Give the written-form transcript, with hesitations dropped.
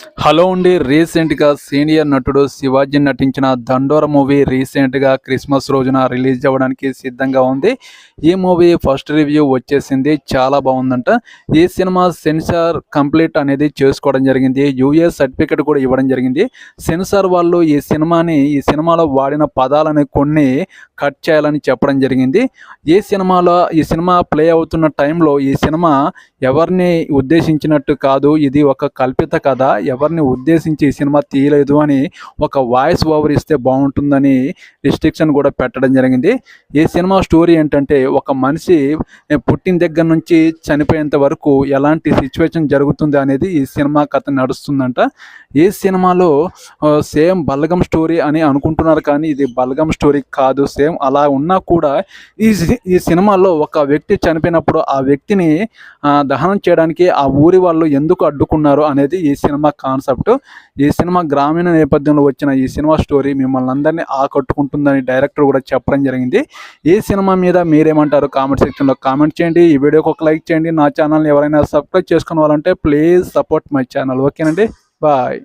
Hello అండి. రీసెంట్‌గా senior నటుడు శివాజీ నటించిన 'దండోర' మూవీ రీసెంట్‌గా క్రిస్మస్ రోజున రిలీజ్ అవ్వడానికి సిద్ధంగా ఉంది. ఈ మూవీ ఫస్ట్ రివ్యూ వచ్చేసింది. చాలా బాగుందంట. ఈ సినిమా సెన్సార్ కంప్లీట్ అనేది చేసుకోవడం జరిగింది. యూఏ సర్టిఫికేట్ కూడా ఇవ్వడం జరిగింది. సెన్సార్ వాళ్ళు ఈ సినిమాలో వాడిన పదాలని కొన్ని కట్ చేయాలని చెప్పడం జరిగింది. ఈ సినిమా ప్లే అవుతున్న టైంలో ఈ సినిమా ఎవరిని ఉద్దేశించినట్టు కాదు. ఇది ఒక కల్పిత కథ. ఎవరిని ఉద్దేశించి ఈ సినిమా తీయలేదు అని ఒక వాయిస్ ఓవర్ ఇస్తే బాగుంటుందని రిస్ట్రిక్షన్ కూడా పెట్టడం జరిగింది. ఈ సినిమా స్టోరీ ఏంటంటే, ఒక మనిషి పుట్టిన దగ్గర నుంచి చనిపోయేంత వరకు ఎలాంటి సిచ్యువేషన్ జరుగుతుంది అనేది ఈ సినిమా కథ నడుస్తుందంట. ఈ సినిమాలో సేమ్ బలగం స్టోరీ అని అనుకుంటున్నారు, కానీ ఇది బలగం స్టోరీ కాదు. సేమ్ అలా ఉన్నా కూడా ఈ సినిమాలో ఒక వ్యక్తి చనిపోయినప్పుడు ఆ వ్యక్తిని దహనం చేయడానికి ఆ ఊరి వాళ్ళు ఎందుకు అడ్డుకున్నారు అనేది ఈ సినిమా కాన్సెప్ట్. ఈ సినిమా గ్రామీణ నేపథ్యంలో వచ్చిన ఈ సినిమా స్టోరీ మిమ్మల్ని అందరినీ ఆకట్టుకుంటుందని డైరెక్టర్ కూడా చెప్పడం జరిగింది. ఈ సినిమా మీద మీరేమంటారు కామెంట్ సెక్షన్లో కామెంట్ చేయండి. ఈ వీడియోకి ఒక లైక్ చేయండి. నా ఛానల్ని ఎవరైనా సబ్స్క్రైబ్ చేసుకోవాలంటే ప్లీజ్ సపోర్ట్ మై ఛానల్. ఓకేనండి, బాయ్.